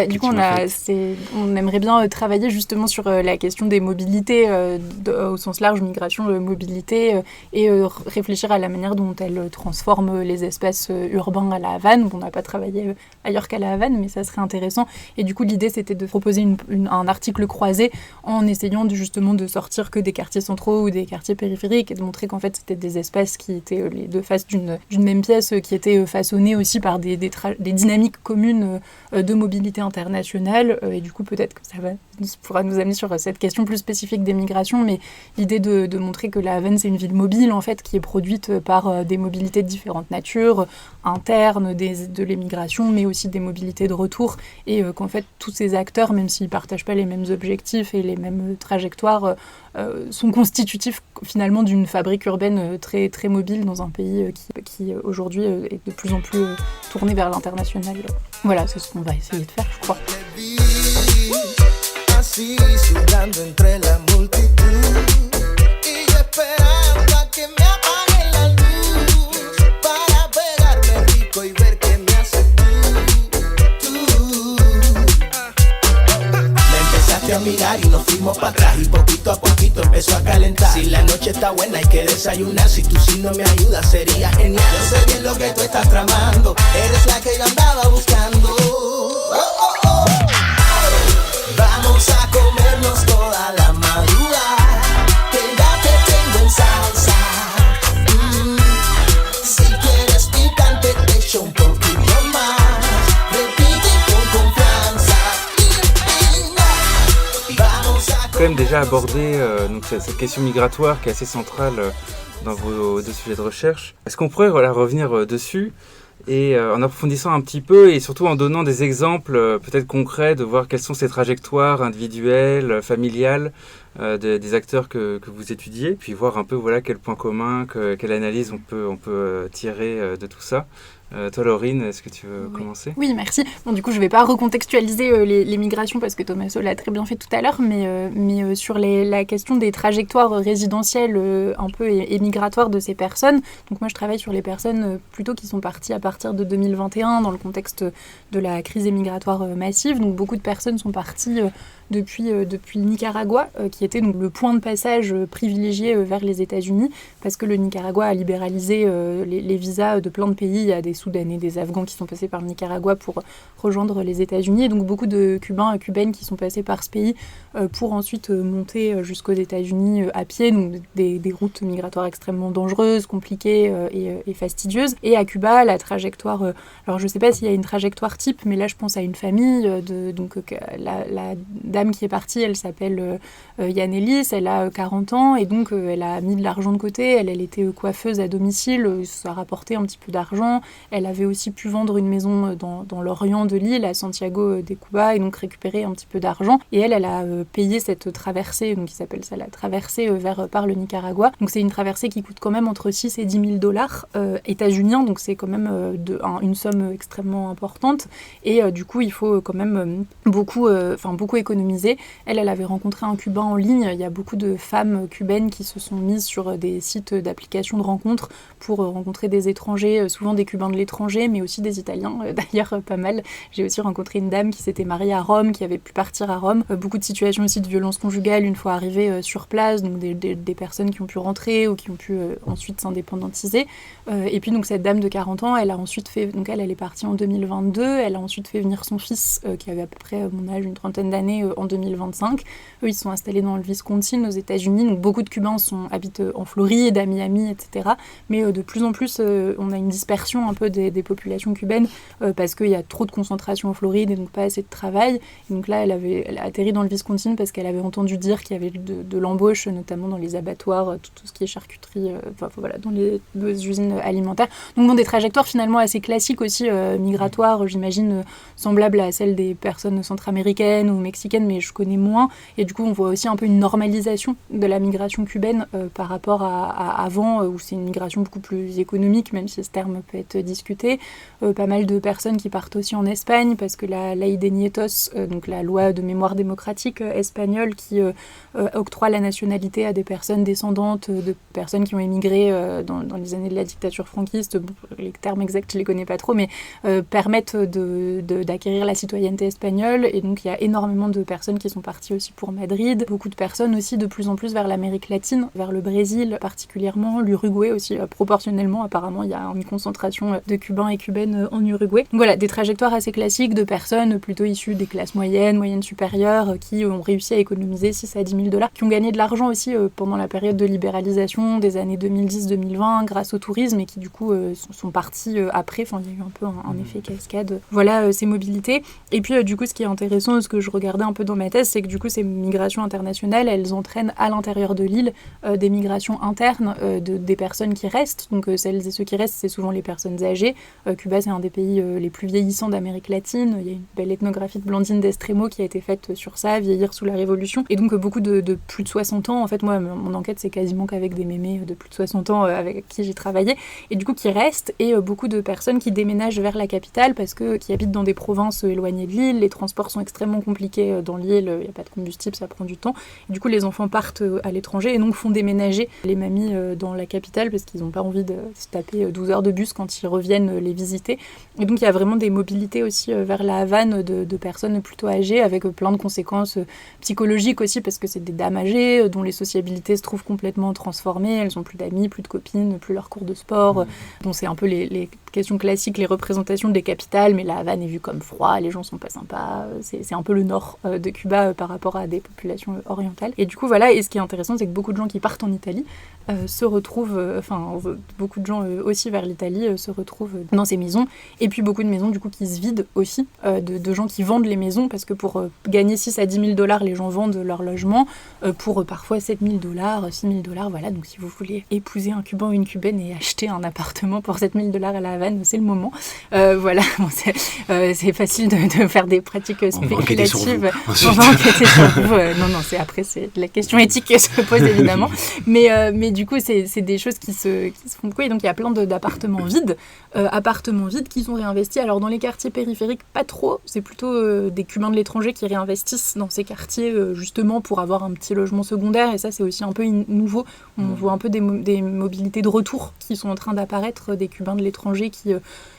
du coup on aimerait bien travailler justement sur la question des mobilités au sens large, migration, mobilité, et réfléchir à la manière dont elles transforment les espaces urbains à La Havane. On n'a pas travaillé ailleurs qu'à La Havane, mais ça serait intéressant. Et du coup l'idée c'était de proposer un article croisé en essayant justement de sortir que des quartiers centraux ou des quartiers périphériques et de montrer qu'en fait c'était des espaces qui étaient les deux faces d'une même pièce, qui étaient façonnés aussi par des dynamiques communes de mobilité internationale. Et du coup peut-être que ça pourra nous amener sur cette question plus spécifique des migrations, mais l'idée de montrer que La Havane c'est une ville mobile en fait qui est produite par des mobilités de différentes natures, internes de l'émigration, mais aussi des mobilités de retour, et qu'en fait tous ces acteurs, même s'ils ne partagent pas les mêmes objectifs et les mêmes trajectoires, sont constitutifs finalement d'une fabrique urbaine très, très mobile dans un pays qui aujourd'hui est de plus en plus tourné vers l'international. Voilà, c'est ce qu'on va essayer de faire, je crois. A mirar y nos fuimos para atrás y poquito a poquito empezó a calentar. Si la noche está buena hay que desayunar. Si tú sí no me ayudas sería genial. Yo sé bien lo que tú estás tramando. Eres la que yo andaba buscando. Vamos a comernos toda la madrugada. Que ya te tengo en salsa. Si quieres picante te echo un poquito más. Repite con confianza. Quand même déjà abordé cette question migratoire qui est assez centrale dans vos deux sujets de recherche. Est-ce qu'on pourrait revenir dessus et en approfondissant un petit peu et surtout en donnant des exemples peut-être concrets de voir quelles sont ces trajectoires individuelles, familiales des acteurs que vous étudiez, puis voir un peu quels points communs, quelle analyse on peut tirer de tout ça. Toi, Laurine, est-ce que tu veux commencer ? Oui, merci. Bon, du coup, je ne vais pas recontextualiser les migrations parce que Tommaso l'a très bien fait tout à l'heure, mais sur la question des trajectoires résidentielles un peu et migratoires de ces personnes. Donc moi, je travaille sur les personnes plutôt qui sont parties à partir de 2021 dans le contexte de la crise migratoire massive. Donc beaucoup de personnes sont parties depuis le Nicaragua, qui était donc le point de passage privilégié vers les États-Unis, parce que le Nicaragua a libéralisé les visas de plein de pays. Il y a des Soudanais, des Afghans qui sont passés par le Nicaragua pour rejoindre les États-Unis, et donc beaucoup de Cubains et Cubaines qui sont passés par ce pays pour ensuite monter jusqu'aux États-Unis à pied, donc des routes migratoires extrêmement dangereuses, compliquées et fastidieuses. Et à Cuba, la trajectoire, alors je ne sais pas s'il y a une trajectoire type, mais là je pense à une famille, donc la dame qui est partie, elle s'appelle Yanelis, elle a 40 ans, et donc elle a mis de l'argent de côté, elle était coiffeuse à domicile, ça rapportait un petit peu d'argent. Elle avait aussi pu vendre une maison dans l'orient de l'île, à Santiago de Cuba, et donc récupérer un petit peu d'argent. Et elle a payé cette traversée, donc qui s'appelle ça la traversée par le Nicaragua. Donc c'est une traversée qui coûte quand même entre 6 et 10 000 $ états-uniens, donc c'est quand même une somme extrêmement importante. Et du coup, il faut quand même beaucoup économiser. Elle avait rencontré un Cubain en ligne. Il y a beaucoup de femmes cubaines qui se sont mises sur des sites d'application de rencontres pour rencontrer des étrangers, souvent des Cubains de l'étranger, mais aussi des Italiens, d'ailleurs pas mal. J'ai aussi rencontré une dame qui s'était mariée à Rome, qui avait pu partir à Rome. Beaucoup de situations aussi de violence conjugale une fois arrivées sur place, donc des personnes qui ont pu rentrer ou qui ont pu ensuite s'indépendantiser. Et puis donc cette dame de 40 ans, elle a ensuite fait, donc elle est partie en 2022, elle a ensuite fait venir son fils qui avait à peu près mon âge, une trentaine d'années, en 2025. Eux, ils sont installés dans le Wisconsin, aux États-Unis. Donc beaucoup de Cubains habitent en Floride, à Miami, etc. Mais de plus en plus, on a une dispersion un peu des populations cubaines parce qu'il y a trop de concentration en Floride et donc pas assez de travail. Et donc là, elle a atterri dans le Wisconsin parce qu'elle avait entendu dire qu'il y avait de l'embauche, notamment dans les abattoirs, tout ce qui est charcuterie, dans les usines alimentaires. Donc des trajectoires finalement assez classiques aussi, migratoires, j'imagine, semblables à celles des personnes centra-américaines ou mexicaines, mais je connais moins. Et du coup, on voit aussi un peu une normalisation de la migration cubaine par rapport à avant, où c'est une migration beaucoup plus économique, même si ce terme peut être discuté. Pas mal de personnes qui partent aussi en Espagne, parce que la Ley de Nietos, donc la loi de mémoire démocratique espagnole, qui octroie la nationalité à des personnes descendantes de personnes qui ont émigré dans les années de la dictature franquiste. Bon, les termes exacts, je les connais pas trop, mais permettent d'acquérir la citoyenneté espagnole. Et donc, il y a énormément de personnes qui sont parties aussi pour Madrid. Beaucoup de personnes aussi de plus en plus vers l'Amérique latine, vers le Brésil particulièrement, l'Uruguay aussi, proportionnellement. Apparemment, il y a une concentration de Cubains et Cubaines en Uruguay. Donc voilà, des trajectoires assez classiques de personnes plutôt issues des classes moyennes supérieures, qui ont réussi à économiser 6 à 10 000 $, qui ont gagné de l'argent aussi pendant la période de libéralisation des années 2010-2020 grâce au tourisme, et qui du coup sont partis après. Enfin, il y a eu un peu un effet cascade. Voilà ces mobilités. Et puis du coup, ce qui est intéressant, ce que je regardais un peu dans ma thèse, c'est que du coup, ces migrations internationales, elles entraînent à l'intérieur de l'île des migrations internes des personnes qui restent. Donc celles et ceux qui restent, c'est souvent les personnes âgées. Cuba, c'est un des pays les plus vieillissants d'Amérique latine. Il y a une belle ethnographie de Blandine Destremo qui a été faite sur ça, vieillir sous la Révolution. Et donc beaucoup de plus de 60 ans. En fait, moi, mon enquête, c'est quasiment qu'avec des mémés de plus de 60 ans avec qui j'ai travaillé. Et du coup, qui restent. Et beaucoup de personnes qui déménagent vers la capitale parce qui habitent dans des provinces éloignées de l'île. Les transports sont extrêmement compliqués dans l'île. Il n'y a pas de combustible, ça prend du temps. Et du coup, les enfants partent à l'étranger et donc font déménager les mamies dans la capitale parce qu'ils n'ont pas envie de se taper 12 heures de bus quand ils reviennent les visiter. Et donc, il y a vraiment des mobilités aussi vers la Havane de personnes plutôt âgées, avec plein de conséquences psychologiques aussi, parce que c'est des dames âgées dont les sociabilités se trouvent complètement transformées. Elles n'ont plus d'amis, plus de copines, plus leurs cours de sport. Donc c'est un peu les questions classiques, les représentations des capitales, mais la Havane est vue comme froid, les gens sont pas sympas. C'est un peu le nord de Cuba par rapport à des populations orientales. Et du coup, voilà, et ce qui est intéressant, c'est que beaucoup de gens qui partent en Italie se retrouvent, beaucoup de gens aussi vers l'Italie se retrouvent dans ces maisons. Et puis beaucoup de maisons du coup qui se vident aussi, de gens qui vendent les maisons, parce que pour gagner 6 à 10 000 $, les gens vendent leur logement pour parfois 7 000 $, 6 000 $. Voilà, donc si vous voulez épouser un Cubain ou une Cubaine et acheter un appartement pour 7 000 $ à la Havane, c'est le moment. Voilà, bon, c'est facile de faire des pratiques spéculatives. ensuite. On va enquêter sur vous. Non, c'est la question éthique qui se pose évidemment. Mais du coup, c'est des choses qui se font beaucoup. Et donc, il y a plein d'appartements vides qui sont réinvestis. Alors, dans les quartiers périphériques, pas trop. C'est plutôt des Cubains de l'étranger qui réinvestissent dans ces quartiers, justement, pour avoir un petit logement secondaire. Et ça, c'est aussi un peu nouveau. On voit un peu des mobilités de retour qui sont en train d'apparaître, des Cubains de l'étranger qui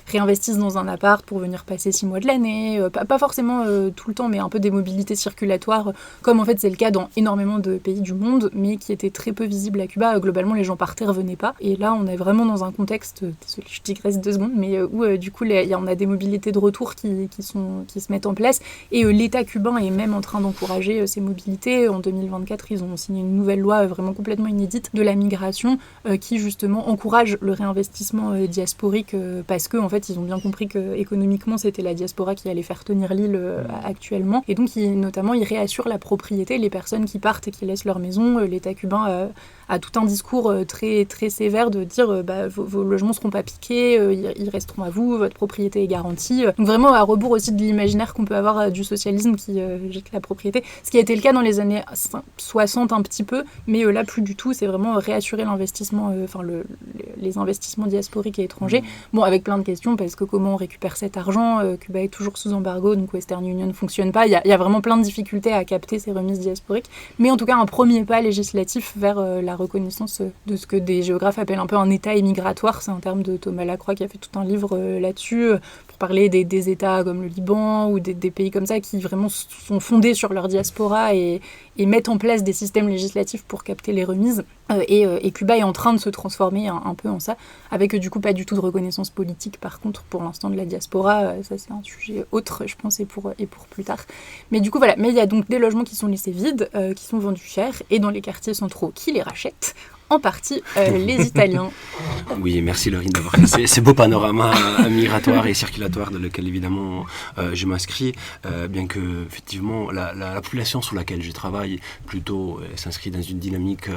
réinvestissent dans un appart pour venir passer 6 mois de l'année, pas forcément tout le temps, mais un peu des mobilités circulatoires, comme en fait c'est le cas dans énormément de pays du monde, mais qui étaient très peu visibles à Cuba. Globalement, les gens partaient, revenaient pas. Et là, on est vraiment dans un contexte, désolé, je digresse 2 secondes, mais où du coup, on a des mobilités de retour qui se mettent en place. Et l'État cubain est même en train d'encourager ces mobilités. En 2024, ils ont signé une nouvelle loi vraiment complètement inédite de la migration qui justement encourage le réinvestissement diasporique parce que en fait, ils ont bien compris que économiquement, c'était la diaspora qui allait faire tenir l'île actuellement. Et donc, notamment, ils réassurent la propriété. Les personnes qui partent et qui laissent leur maison, l'État cubain a tout un discours très, très sévère de dire vos logements ne seront pas piqués, ils resteront à vous, votre propriété est garantie. Donc vraiment à rebours aussi de l'imaginaire qu'on peut avoir du socialisme qui jette la propriété. Ce qui a été le cas dans les années 60 un petit peu, mais là plus du tout. C'est vraiment réassurer l'investissement, les investissements diasporiques et étrangers. Bon, avec plein de questions, parce que comment on récupère cet argent, Cuba est toujours sous embargo, donc Western Union ne fonctionne pas. Il y a vraiment plein de difficultés à capter ces remises diasporiques, mais en tout cas un premier pas législatif vers la reconnaissance de ce que des géographes appellent un peu un état immigratoire. C'est un terme de Thomas Lacroix qui a fait tout un livre là-dessus pour parler des états comme le Liban ou des pays comme ça qui vraiment sont fondés sur leur diaspora et mettent en place des systèmes législatifs pour capter les remises. Et Cuba est en train de se transformer un peu en ça, avec du coup pas du tout de reconnaissance politique par contre pour l'instant de la diaspora. Ça c'est un sujet autre je pense et pour plus tard. Mais du coup voilà, mais il y a donc des logements qui sont laissés vides, qui sont vendus cher et dans les quartiers centraux qui les rachètent. En partie les Italiens. Oui, merci Laurine d'avoir fait ces beaux panoramas migratoires et circulatoires dans lesquels évidemment je m'inscris, bien que effectivement la population sur laquelle je travaille plutôt s'inscrit dans une dynamique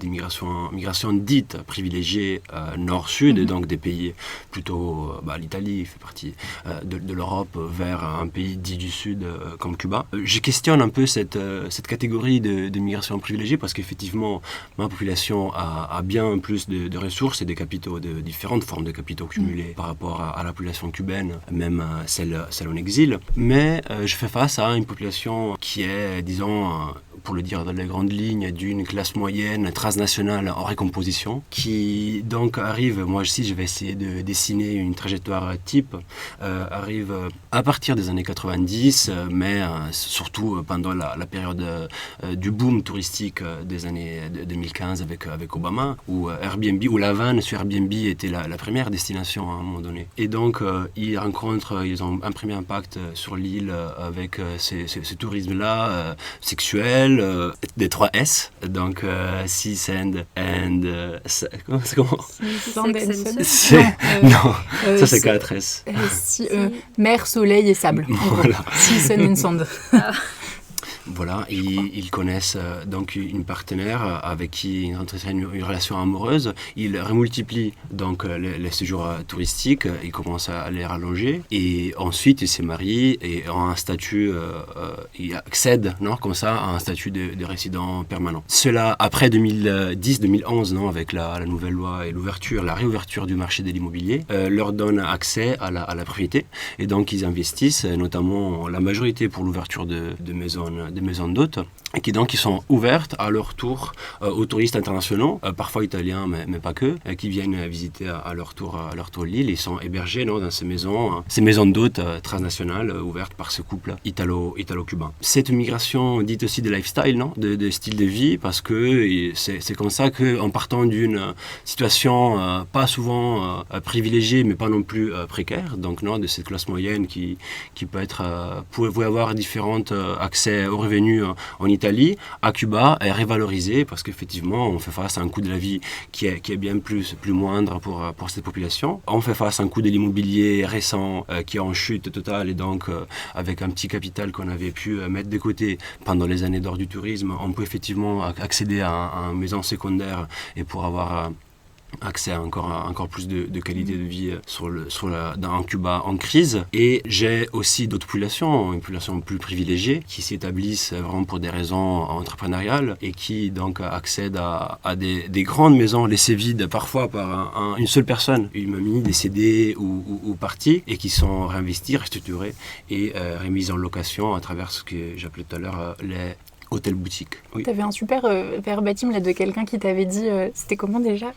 migration dite privilégiée nord-sud, et donc des pays plutôt, l'Italie fait partie de l'Europe vers un pays dit du sud comme Cuba. Je questionne un peu cette catégorie de migration privilégiée parce qu'effectivement ma population a bien plus de ressources et de capitaux, de différentes formes de capitaux cumulés par rapport à la population cubaine, même celle en exil. Mais je fais face à une population qui est, disons, pour le dire dans les grandes lignes, d'une classe moyenne transnationale en récomposition, qui donc arrive, moi aussi je vais essayer de dessiner une trajectoire type, arrive à partir des années 90, mais surtout pendant la période du boom touristique des années 2015 avec Obama, où Airbnb, où La Havane sur Airbnb était la première destination à un moment donné. Et donc ils ont un premier impact sur l'île avec ce tourisme-là sexuel, des 3 S, donc Sea, Sand and... comment ça c'est 4 S. Mer, soleil et sable. Voilà. Sea, Sun and Sand. Voilà, ils connaissent donc une partenaire avec qui ils entretiennent une relation amoureuse. Ils remultiplient donc les séjours touristiques, ils commencent à les rallonger et ensuite ils se marient et ont un statut, ils accèdent comme ça à un statut de résident permanent. Cela après 2010-2011, avec la nouvelle loi et la réouverture du marché de l'immobilier, leur donne accès à la propriété et donc ils investissent, notamment la majorité pour l'ouverture de maisons d'hôtes, qui sont ouvertes à leur tour aux touristes internationaux, parfois italiens, mais pas que, qui viennent visiter à leur tour l'île. Ils sont hébergés dans ces maisons d'hôtes transnationales ouvertes par ce couple italo-cubain. Cette migration dite aussi de lifestyle, de style de vie, parce que c'est comme ça qu'en partant d'une situation pas souvent privilégiée, mais pas non plus précaire, donc de cette classe moyenne qui pouvait avoir différents accès aux revenus en Italie, à Cuba est révalorisé parce qu'effectivement on fait face à un coût de la vie qui est bien plus moindre pour cette population. On fait face à un coût de l'immobilier récent qui est en chute totale et donc avec un petit capital qu'on avait pu mettre de côté pendant les années d'or du tourisme, on peut effectivement accéder à une maison secondaire et pour avoir accès à encore plus de qualité de vie dans Cuba en crise. Et j'ai aussi d'autres populations, une population plus privilégiée, qui s'établissent vraiment pour des raisons entrepreneuriales et qui donc accèdent à des grandes maisons laissées vides parfois par une seule personne, une mamie décédée ou partie, et qui sont réinvesties, restructurées et remises en location à travers ce que j'appelais tout à l'heure les hôtel-boutique. Oui. Tu avais un super verbatim là, de quelqu'un qui t'avait dit, c'était comment déjà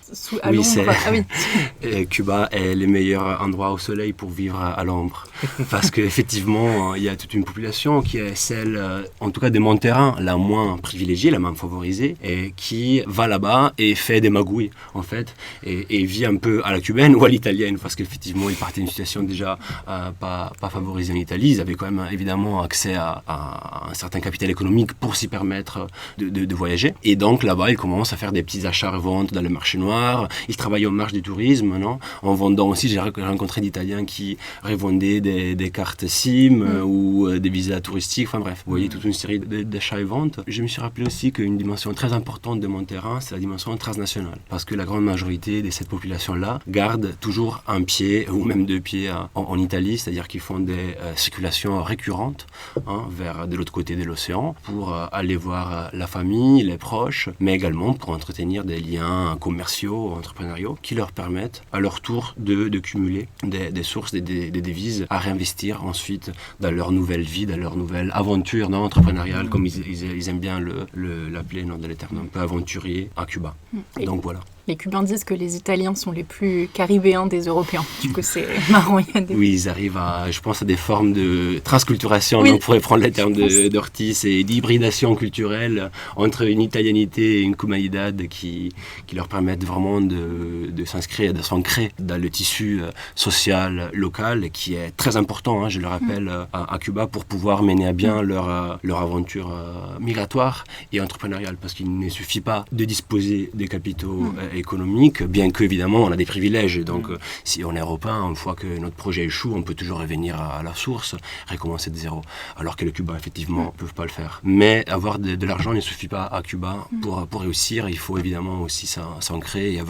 à oui, l'ombre. Ah oui, Cuba est le meilleur endroit au soleil pour vivre à l'ombre. Parce qu'effectivement, il y a toute une population qui est celle, en tout cas de mon terrain, la moins privilégiée, la moins favorisée, et qui va là-bas et fait des magouilles, en fait, et vit un peu à la cubaine ou à l'italienne, parce qu'effectivement, ils partaient d'une situation déjà pas favorisée en Italie. Ils avaient quand même évidemment accès à un certain capital économique pour s'y permettre de voyager. Et donc là-bas, ils commencent à faire des petits achats-reventes dans le marché noir. Ils travaillent au marché du tourisme, non, en vendant aussi. J'ai rencontré d'Italiens qui revendaient des cartes SIM ou des visas touristiques. Enfin bref, vous voyez toute une série d'achats et ventes. Je me suis rappelé aussi qu'une dimension très importante de mon terrain, c'est la dimension transnationale. Parce que la grande majorité de cette population-là garde toujours un pied ou même deux pieds en Italie, c'est-à-dire qu'ils font des circulations récurrentes vers de l'autre côté de l'océan pour aller voir la famille, les proches, mais également pour entretenir des liens commerciaux, entrepreneuriaux, qui leur permettent à leur tour de cumuler des sources, des devises à réinvestir ensuite dans leur nouvelle vie, dans leur nouvelle aventure entrepreneuriale, comme ils aiment bien l'appeler dans les termes un peu aventuriers à Cuba. Donc voilà. Les Cubains disent que les Italiens sont les plus caribéens des Européens. Du coup, c'est marrant. Oui, ils arrivent je pense, à des formes de transculturation. Oui. On pourrait prendre les termes d'Ortiz et d'hybridation culturelle entre une italianité et une cubanidad qui leur permettent vraiment de s'inscrire, de s'ancrer dans le tissu social local qui est très important, je le rappelle, à Cuba pour pouvoir mener à bien leur aventure migratoire et entrepreneuriale. Parce qu'il ne suffit pas de disposer des capitaux économique, bien qu'évidemment on a des privilèges. Donc si on est européen, une fois que notre projet échoue, on peut toujours revenir à la source, recommencer de zéro. Alors que les Cubains, effectivement, ne peuvent pas le faire. Mais avoir de l'argent ne suffit pas à Cuba. Pour réussir, il faut évidemment aussi s'ancrer et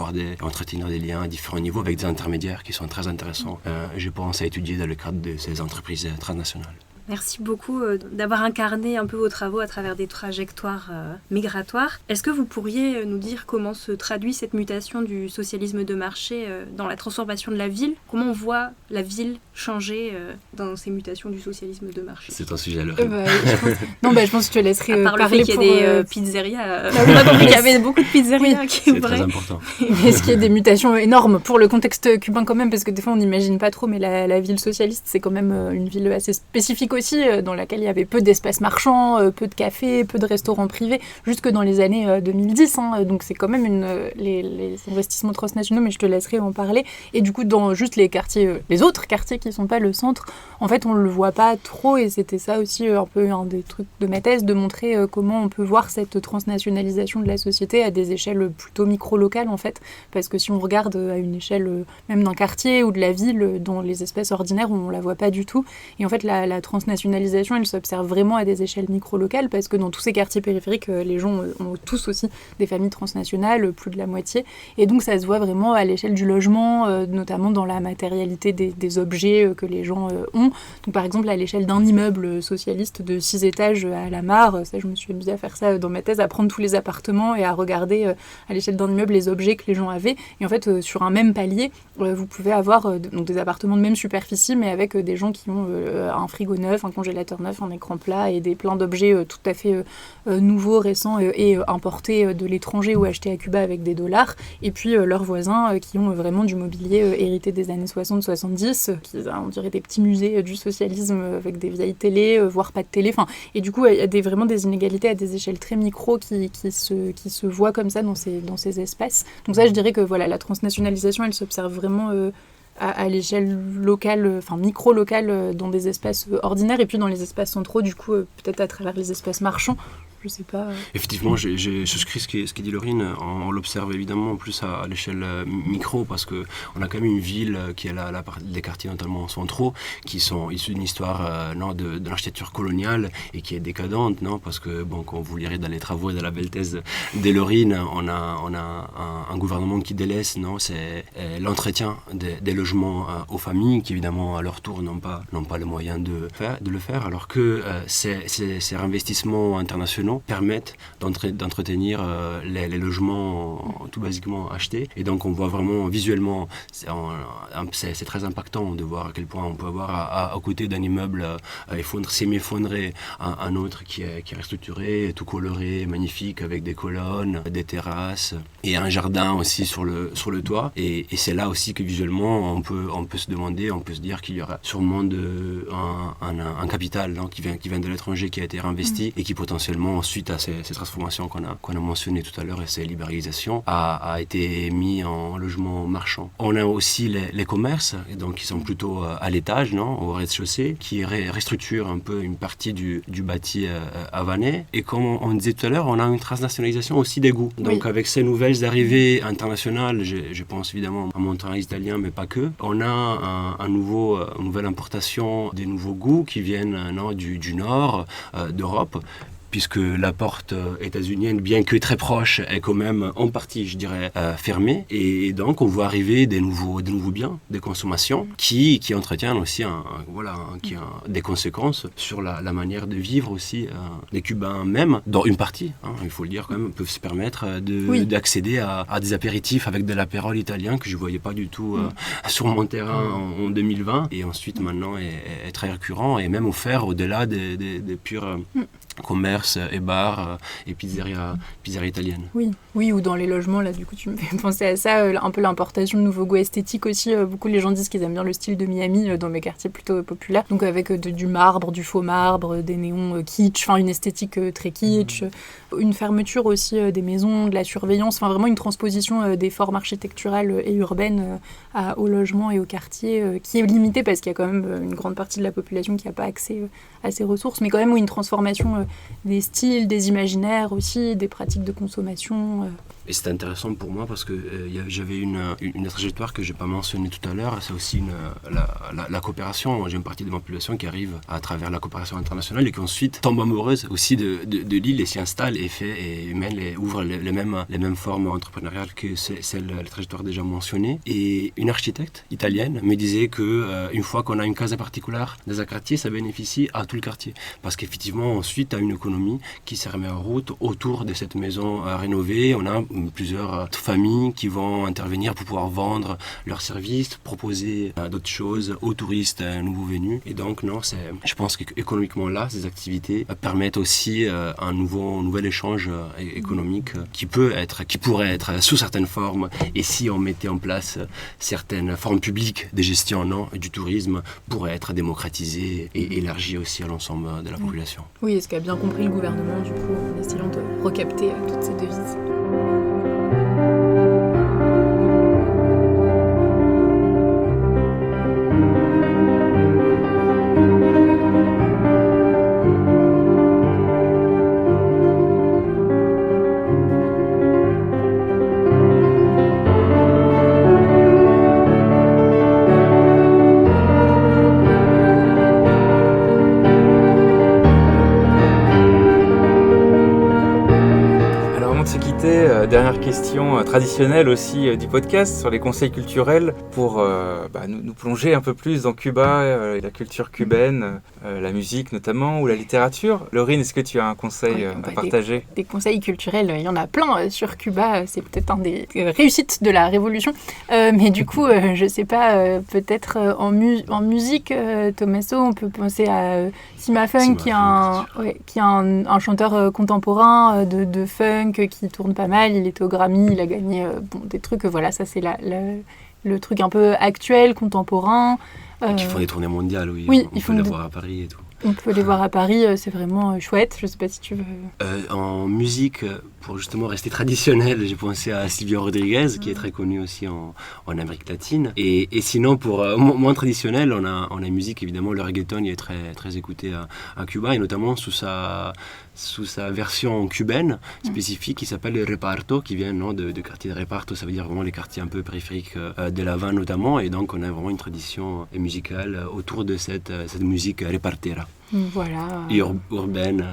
entretenir des liens à différents niveaux avec des intermédiaires qui sont très intéressants. Je pense à étudier dans le cadre de ces entreprises transnationales. Merci beaucoup d'avoir incarné un peu vos travaux à travers des trajectoires migratoires. Est-ce que vous pourriez nous dire comment se traduit cette mutation du socialisme de marché dans la transformation de la ville ? Comment on voit la ville changer dans ces mutations du socialisme de marché ? C'est un sujet à l'heure. Je pense que je te laisserai parler. À part le fait qu'il y ait des pizzerias, on a compris qu'il y avait beaucoup de pizzerias qui ouvraient. C'est très important. Est-ce qu'il y a des mutations énormes pour le contexte cubain quand même ? Parce que des fois on n'imagine pas trop, mais la ville socialiste, c'est quand même une ville assez spécifique aussi, dans laquelle il y avait peu d'espaces marchands, peu de cafés, peu de restaurants privés, jusque dans les années 2010. Donc c'est quand même les investissements transnationaux, mais je te laisserai en parler. Et du coup, dans juste les autres quartiers qui ne sont pas le centre, en fait, on ne le voit pas trop. Et c'était ça aussi un peu un des trucs de ma thèse, de montrer comment on peut voir cette transnationalisation de la société à des échelles plutôt micro-locales, en fait. Parce que si on regarde à une échelle même d'un quartier ou de la ville, dans les espaces ordinaires, on ne la voit pas du tout. Et en fait, la transnationalisation, elle s'observe vraiment à des échelles micro-locales parce que dans tous ces quartiers périphériques, les gens ont tous aussi des familles transnationales, plus de la moitié. Et donc, ça se voit vraiment à l'échelle du logement, notamment dans la matérialité des objets que les gens ont. Donc, par exemple, à l'échelle d'un immeuble socialiste de 6 étages à la Mare, ça, je me suis amusée à faire ça dans ma thèse, à prendre tous les appartements et à regarder à l'échelle d'un immeuble les objets que les gens avaient. Et en fait, sur un même palier, vous pouvez avoir donc des appartements de même superficie, mais avec des gens qui ont un frigo neuf, un congélateur neuf, un écran plat et plein d'objets tout à fait nouveaux, récents et importés de l'étranger ou achetés à Cuba avec des dollars. Et puis leurs voisins qui ont vraiment du mobilier hérité des années 60-70, qui on dirait des petits musées du socialisme avec des vieilles télés, voire pas de télé. Et du coup, il y a vraiment des inégalités à des échelles très micro qui se voient comme ça dans ces espaces. Donc ça, je dirais que voilà, la transnationalisation, elle s'observe vraiment à l'échelle locale, micro-locale, dans des espaces ordinaires, et puis dans les espaces centraux, du coup, peut-être à travers les espaces marchands, Je sais pas. Effectivement, j'ai souscrit ce qui dit Laurine. On l'observe évidemment en plus à l'échelle micro, parce qu'on a quand même une ville qui a les quartiers notamment centraux qui sont issus d'une histoire de l'architecture coloniale et qui est décadente, non, parce que quand vous lirez dans les travaux et dans la belle thèse de Laurine, on a un gouvernement qui délaisse, non, c'est l'entretien des logements aux familles qui évidemment à leur tour n'ont pas les moyens de le faire, alors que ces investissements internationaux permettent d'entretenir les logements tout basiquement achetés. Et donc on voit vraiment visuellement, c'est très impactant de voir à quel point on peut avoir à côté d'un immeuble semi-effondré un autre qui est restructuré, tout coloré, magnifique, avec des colonnes, des terrasses et un jardin aussi sur le toit. Et c'est là aussi que visuellement on peut se demander, on peut se dire qu'il y aura sûrement un capital, non, qui vient de l'étranger, qui a été réinvesti et qui potentiellement, suite à ces transformations qu'on a mentionnées tout à l'heure et ces libéralisations, a été mis en logement marchand. On a aussi les commerces, donc qui sont plutôt à l'étage, non, au rez-de-chaussée, qui restructurent un peu une partie du bâti havanais. Et comme on disait tout à l'heure, on a une transnationalisation aussi des goûts. Donc avec ces nouvelles arrivées internationales, je pense évidemment à Monterrey italien, mais pas que, on a une nouvelle importation des nouveaux goûts qui viennent du nord d'Europe, puisque la porte états-unienne, bien que très proche, est quand même en partie, je dirais, fermée. Et donc, on voit arriver des nouveaux biens, des consommations, qui entretiennent aussi des conséquences sur la manière de vivre aussi. Les Cubains même, dans une partie, il faut le dire quand même, peuvent se permettre d'accéder à des apéritifs avec de l'apérole italien que je ne voyais pas du tout sur mon terrain en 2020. Et ensuite, maintenant, est très récurrent et même offert au-delà des purs commerce et bars et pizzeria italienne. Oui, ou dans les logements, là, du coup, tu me fais penser à ça, un peu l'importation de nouveaux goûts esthétiques aussi. Beaucoup les gens disent qu'ils aiment bien le style de Miami dans mes quartiers plutôt populaires. Donc avec du marbre, du faux marbre, des néons kitsch, une esthétique très kitsch, une fermeture aussi des maisons, de la surveillance, vraiment une transposition des formes architecturales et urbaines au logement et au quartier qui est limitée parce qu'il y a quand même une grande partie de la population qui n'a pas accès à ces ressources, mais quand même une transformation des styles, des imaginaires aussi, des pratiques de consommation. Et c'est intéressant pour moi parce que j'avais une trajectoire que je n'ai pas mentionnée tout à l'heure, c'est aussi la coopération. J'ai une partie de ma population qui arrive à travers la coopération internationale et qui ensuite tombe amoureuse aussi de l'île et s'y installe et ouvre les mêmes formes entrepreneuriales que la trajectoire déjà mentionnée. Et une architecte italienne me disait qu'une fois qu'on a une case particulière dans un quartier, ça bénéficie à tout le quartier. Parce qu'effectivement, ensuite, tu as une économie qui se remet en route autour de cette maison rénovée. On a plusieurs familles qui vont intervenir pour pouvoir vendre leurs services, proposer d'autres choses aux touristes nouveaux venus. Et donc, je pense qu'économiquement là, ces activités permettent aussi un nouvel échange économique qui pourrait être sous certaines formes. Et si on mettait en place certaines formes publiques de gestion du tourisme, pourrait être démocratisé et élargi aussi à l'ensemble de la population. Oui, et ce qu'a bien compris le gouvernement, du coup, en essayant de recapter toutes ces devises. Dernière question traditionnelle aussi du podcast sur les conseils culturels pour nous plonger un peu plus dans Cuba, la culture cubaine, la musique notamment ou la littérature. Laurine, est-ce que tu as un conseil à partager ? Des conseils culturels, il y en a plein sur Cuba, c'est peut-être un des réussites de la révolution, mais du coup, je sais pas, peut-être en musique, Tommaso, on peut penser à Sima Funk qui est un chanteur contemporain de funk qui tourne pas mal. Il était au Grammy, il a gagné des trucs, ça c'est le truc un peu actuel, contemporain. Qui font des tournées mondiales, on peut les voir à Paris et tout. On peut les voir à Paris, c'est vraiment chouette. Je ne sais pas si tu veux... En musique, pour justement rester traditionnel, j'ai pensé à Silvio Rodriguez, qui est très connu aussi en Amérique latine. Et sinon, pour moins traditionnel, on a une musique, évidemment, le reggaeton, il est très, très écouté à Cuba, et notamment sous sa sous sa version cubaine spécifique qui s'appelle le Reparto, qui vient de quartier de Reparto, ça veut dire vraiment les quartiers un peu périphériques de La Havane notamment, et donc on a vraiment une tradition musicale autour de cette musique repartera. Voilà. Et urbaine.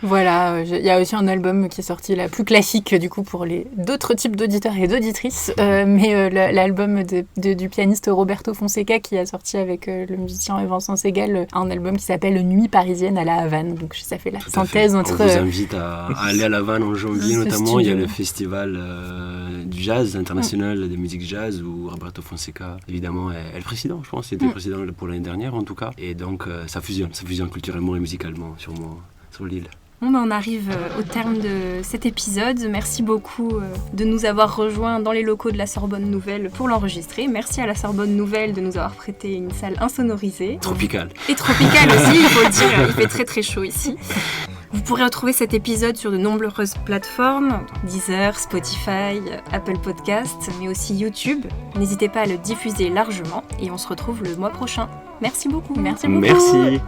Voilà, il y a aussi un album qui est sorti là, plus classique du coup pour les d'autres types d'auditeurs et d'auditrices, mais l'album du pianiste Roberto Fonseca qui a sorti avec le musicien Vincent Segal un album qui s'appelle Nuit parisienne à La Havane. Donc ça fait la synthèse entre... On vous invite à aller à La Havane en janvier notamment, il y a le festival du jazz international de musique jazz où Roberto Fonseca évidemment est le président, je pense, c'était le président pour l'année dernière en tout cas, et donc ça fusionne culturellement et musicalement sur l'île. On arrive au terme de cet épisode. Merci beaucoup de nous avoir rejoints dans les locaux de la Sorbonne Nouvelle pour l'enregistrer. Merci à la Sorbonne Nouvelle de nous avoir prêté une salle insonorisée. Tropicale. Et tropicale aussi, il faut le dire. Il fait très très chaud ici. Vous pourrez retrouver cet épisode sur de nombreuses plateformes, Deezer, Spotify, Apple Podcasts, mais aussi YouTube. N'hésitez pas à le diffuser largement et on se retrouve le mois prochain. Merci beaucoup. Merci beaucoup. Merci.